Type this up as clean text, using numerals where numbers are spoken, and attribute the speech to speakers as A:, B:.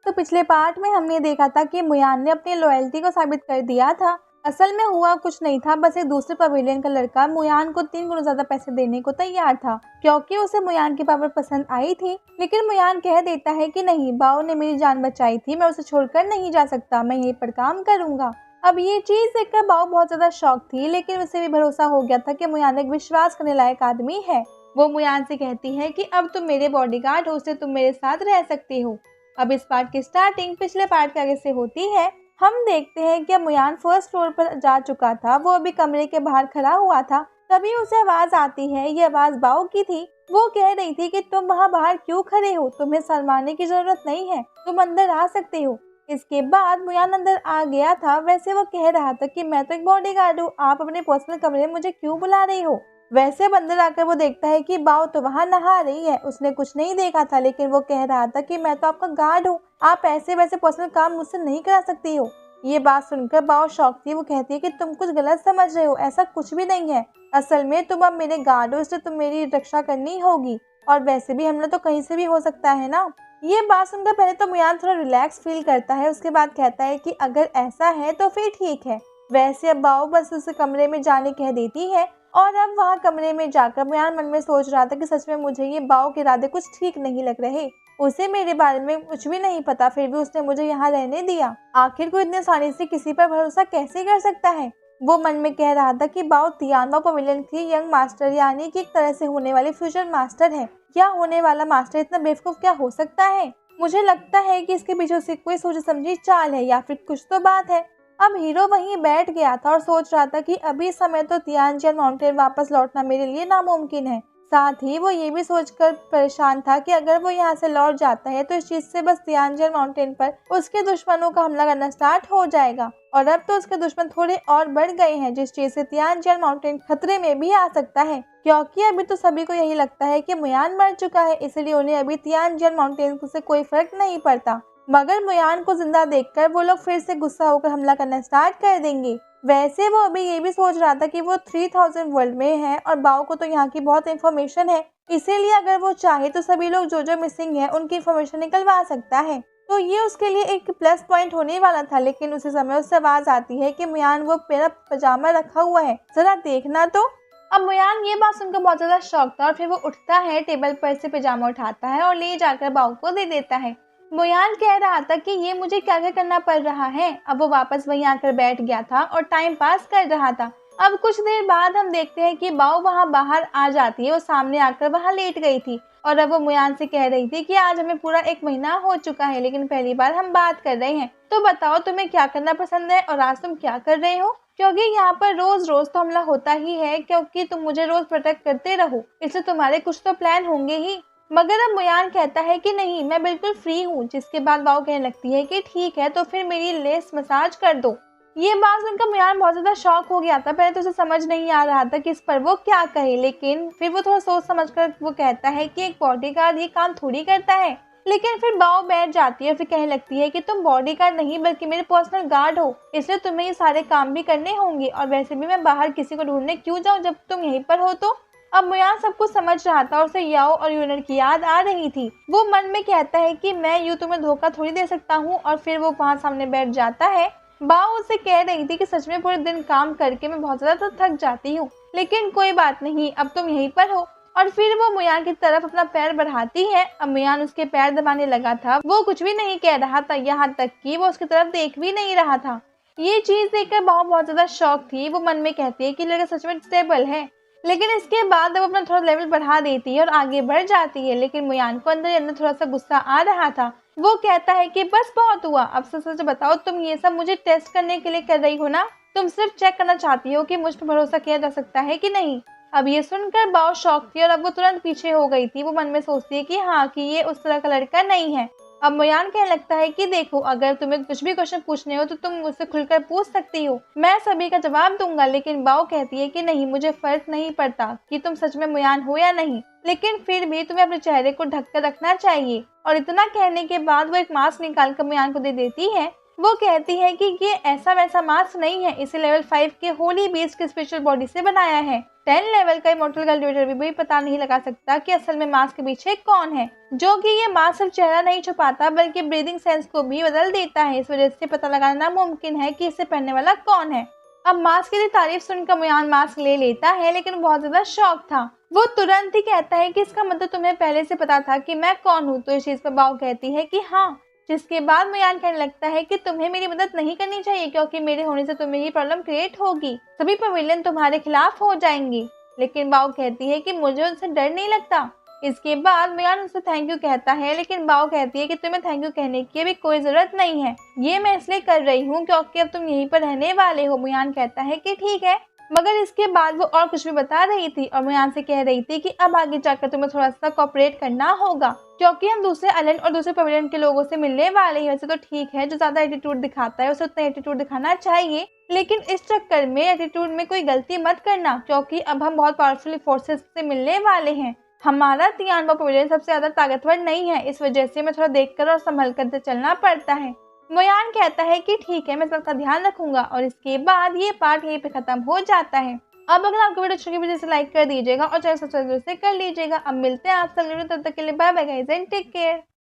A: तो पिछले पार्ट में हमने देखा था कि मुयान ने अपनी लॉयल्टी को साबित कर दिया था। असल में हुआ कुछ नहीं था, बस एक दूसरे पवेलियन का लड़का मुयान को 3 गुना ज्यादा पैसे देने को तैयार था क्योंकि उसे मुयान की पावर पसंद आई थी। लेकिन मुयान कह देता है कि नहीं, बाओ ने मेरी जान बचाई थी, मैं उसे छोड़कर नहीं जा सकता, मैं यहीं पर काम करूंगा। अब ये चीज देखकर बाओ बहुत ज्यादा शॉक थी, लेकिन उसे भी भरोसा हो गया था कि मुयान एक विश्वास करने लायक आदमी है। वो मुयान से कहती है कि अब तुम मेरे बॉडीगार्ड हो, उससे तुम मेरे साथ रह सकती हो। अब इस पार्ट की स्टार्टिंग पिछले पार्ट के आगे से होती है। हम देखते हैं कि मुयान फर्स्ट फ्लोर पर जा चुका था। वो अभी कमरे के बाहर खड़ा हुआ था, तभी उसे आवाज आती है। ये आवाज बाओ की थी। वो कह रही थी कि तुम वहाँ बाहर क्यों खड़े हो, तुम्हें शर्माने की जरूरत नहीं है, तुम अंदर आ सकते हो। इसके बाद मुयान अंदर आ गया था। वैसे वो कह रहा था कि मैं तो एक बॉडीगार्ड हूँ, आप अपने पर्सनल कमरे में मुझे क्यों बुला रही हो। वैसे अब अंदर आकर वो देखता है कि बाओ तो वहाँ नहा रही है। उसने कुछ नहीं देखा था, लेकिन वो कह रहा था कि मैं तो आपका गार्ड हूँ, आप ऐसे वैसे पर्सनल काम मुझसे नहीं करा सकती हो। ये बात सुनकर बाओ शॉक थी। वो कहती है कि तुम कुछ गलत समझ रहे हो, ऐसा कुछ भी नहीं है। असल में तुम अब मेरे गार्ड हो, इसलिए तुम मेरी रक्षा करनी होगी, और वैसे भी हमला तो कहीं से भी हो सकता है ना। ये बात सुनकर पहले तो मुयान थोड़ा रिलैक्स फील करता है, उसके बाद कहता है कि अगर ऐसा है तो फिर ठीक है। वैसे अब बाओ बस उसे कमरे में जाने कह देती है, और अब वहाँ कमरे में जाकर मुयान मन में सोच रहा था कि सच में मुझे ये बाओ के इरादे कुछ ठीक नहीं लग रहे। उसे मेरे बारे में कुछ भी नहीं पता, फिर भी उसने मुझे यहाँ रहने दिया। आखिर कोई इतनी आसानी से किसी पर भरोसा कैसे कर सकता है। वो मन में कह रहा था कि बाओ तियानवा पवेलियन की यंग मास्टर, यानी कि एक तरह से होने वाली फ्यूचर मास्टर है। क्या होने वाला मास्टर इतना बेवकूफ क्या हो सकता है। मुझे लगता है कि इसके पीछे से कोई सोची समझी चाल है, या फिर कुछ तो बात है। अब हीरो वहीं बैठ गया था और सोच रहा था कि अभी समय तो तियानजिन माउंटेन वापस लौटना मेरे लिए नामुमकिन है। साथ ही वो ये भी सोचकर परेशान था कि अगर वो यहाँ से लौट जाता है तो इस चीज से बस तियानजिन माउंटेन पर उसके दुश्मनों का हमला करना स्टार्ट हो जाएगा, और अब तो उसके दुश्मन थोड़े और बढ़ गए हैं, जिस चीज से तियानजिन माउंटेन खतरे में भी आ सकता है। क्योंकि अभी तो सभी को यही लगता है कि मुयान मर चुका है, इसलिए उन्हें अभी तियानजिन माउंटेन से कोई फर्क नहीं पड़ता। मगर मुयान को जिंदा देखकर वो लोग फिर से गुस्सा होकर हमला करना स्टार्ट कर देंगे। वैसे वो अभी ये भी सोच रहा था कि वो 3000 वर्ल्ड में है, और बाओ को तो यहाँ की बहुत इन्फॉर्मेशन है, इसीलिए अगर वो चाहे तो सभी लोग जो मिसिंग है उनकी इन्फॉर्मेशन निकलवा सकता है। तो ये उसके लिए एक प्लस पॉइंट होने वाला था। लेकिन उसी समय उससे आवाज आती है कि मुयान, वो मेरा पजामा रखा हुआ है, जरा देखना तो। अब मुयान ये बात सुनकर बहुत ज्यादा शॉक था, और फिर वो उठता है, टेबल पर से पजामा उठाता है और ले जाकर बाओ को दे देता है। मुयान कह रहा था कि ये मुझे क्या क्या करना पड़ रहा है। अब वो वापस वहीं आकर बैठ गया था और टाइम पास कर रहा था। अब कुछ देर बाद हम देखते हैं कि बाओ वहाँ बाहर आ जाती है। वो सामने आकर वहाँ लेट गई थी, और अब वो मुयान से कह रही थी कि आज हमें पूरा 1 महीना हो चुका है, लेकिन पहली बार हम बात कर रहे हैं, तो बताओ तुम्हें क्या करना पसंद है और आज तुम क्या कर रहे हो। क्योंकि यहाँ पर रोज रोज तो हमला होता ही है, क्योंकि तुम मुझे रोज प्रोटेक्ट करते रहो, इसलिए तुम्हारे कुछ तो प्लान होंगे ही। मगर अब मुयान कहता है कि नहीं, मैं बिल्कुल फ्री हूँ। जिसके बाद बाओ कहने लगती है कि ठीक है, तो फिर मेरी लेस मसाज कर दो। ये बात सुनकर मुयान बहुत ज्यादा शॉक हो गया था। पहले तो उसे समझ नहीं आ रहा था कि इस पर वो क्या कहे, लेकिन फिर वो थोड़ा सोच समझकर वो कहता है कि एक बॉडीगार्ड ये काम थोड़ी करता है। लेकिन फिर बाओ बैठ जाती है और फिर कहने लगती है कि तुम बॉडीगार्ड नहीं बल्कि मेरे पर्सनल गार्ड हो, इसलिए तुम्हें ये सारे काम भी करने होंगे, और वैसे भी मैं बाहर किसी को ढूंढने क्यों जाऊँ जब तुम यहीं पर हो। तो अब मुयान सब कुछ समझ रहा था और उसे याओ और यूनर की याद आ रही थी। वो मन में कहता है कि मैं यूं तुम्हें धोखा थोड़ी दे सकता हूँ, और फिर वो वहाँ सामने बैठ जाता है। बाओ उसे कह रही थी कि सच में पूरे दिन काम करके मैं बहुत ज्यादा तो थक जाती हूँ, लेकिन कोई बात नहीं, अब तुम यहीं पर हो। और फिर वो मुयान की तरफ अपना पैर बढ़ाती है। अब मुयान उसके पैर दबाने लगा था। वो कुछ भी नहीं कह रहा था, यहाँ तक कि वो उसकी तरफ देख भी नहीं रहा था। ये चीज देखकर बाओ बहुत ज्यादा शॉक थी। वो मन में कहती है कि लड़का सच में स्टेबल है। लेकिन इसके बाद वो अपना थोड़ा लेवल बढ़ा देती है और आगे बढ़ जाती है। लेकिन मुयान को अंदर अंदर थोड़ा सा गुस्सा आ रहा था। वो कहता है कि बस बहुत हुआ, अब सच सच बताओ, तुम ये सब मुझे टेस्ट करने के लिए कर रही हो ना। तुम सिर्फ चेक करना चाहती हो कि मुझ पर भरोसा किया जा सकता है कि नहीं। अब ये सुनकर बाओ शॉक थी और अब वो तुरंत पीछे हो गई थी। वो मन में सोचती है कि हाँ, कि ये उस तरह का लड़का नहीं है। अब मुयान कहने लगता है कि देखो, अगर तुम्हें कुछ भी क्वेश्चन पूछने हो तो तुम मुझसे खुलकर पूछ सकती हो, मैं सभी का जवाब दूंगा। लेकिन बाओ कहती है कि नहीं, मुझे फर्क नहीं पड़ता कि तुम सच में मुयान हो या नहीं, लेकिन फिर भी तुम्हें अपने चेहरे को ढक कर रखना चाहिए। और इतना कहने के बाद वो एक मास्क निकाल कर मुयान को दे देती है। वो कहती है कि ये ऐसा वैसा मास्क नहीं है, इसे लेवल 5 के होली बीस्ट के स्पेशल बॉडी से बनाया है। 10 लेवल का इमॉर्टल कल्टिवेटर भी पता नहीं लगा सकता कि असल में मास्क के पीछे कौन है, जो कि ये मास्क सिर्फ चेहरा नहीं छुपाता बल्कि ब्रीदिंग सेंस को भी बदल देता है। इस वजह से पता लगाना नामुमकिन है कि इसे पहनने वाला कौन है। अब मास्क की तारीफ सुनकर मुयान मास्क ले लेता है, लेकिन बहुत ज्यादा शौक था। वो तुरंत ही कहता है कि इसका मतलब तुम्हें पहले से पता था कि मैं कौन हूँ। तो इस चीज पर बाव कहती है कि हाँ, जिसके बाद मुयान कहने लगता है कि तुम्हें मेरी मदद नहीं करनी चाहिए क्योंकि मेरे होने से तुम्हें ही प्रॉब्लम क्रिएट होगी, सभी पवेलियन तुम्हारे खिलाफ हो जाएंगी। लेकिन बाव कहती है कि मुझे उनसे डर नहीं लगता। इसके बाद मुयान उनसे थैंक यू कहता है, लेकिन बाव कहती है कि तुम्हें थैंक यू कहने की भी कोई जरूरत नहीं है, ये मैं इसलिए कर रही हूँ क्योंकि अब तुम यहीं पर रहने वाले हो। मुयान कहता है कि ठीक है, मगर इसके बाद वो और कुछ भी बता रही थी और मुयान से कह रही थी कि अब आगे जाकर तुम्हें थोड़ा सा कोऑपरेट करना होगा क्योंकि हम दूसरे आइलैंड और दूसरे पवेलियन के लोगों से मिलने वाले हैं। वैसे तो ठीक है, जो ज्यादा एटीट्यूड दिखाता है उसे उतना एटीट्यूड दिखाना चाहिए, लेकिन इस चक्कर में एटीट्यूड में कोई गलती मत करना क्योंकि अब हम बहुत पावरफुल फोर्सेस से मिलने वाले हैं। हमारा तियानवा पवेलियन सबसे ज्यादा ताकतवर नहीं है, इस वजह से मैं थोड़ा देखकर और संभल कर चलना पड़ता है। मुयान कहता है कि ठीक है, मैं सबका ध्यान रखूंगा और इसके बाद ये पार्ट यहीं पे खत्म हो जाता है। अब अगर आपको वीडियो अच्छी लगी तो लाइक कर दीजिएगा और चैनल सब्सक्राइब कर लीजिएगा। अब मिलते हैं आपसे अगले वीडियो, तब तक के लिए bye bye guys and take care.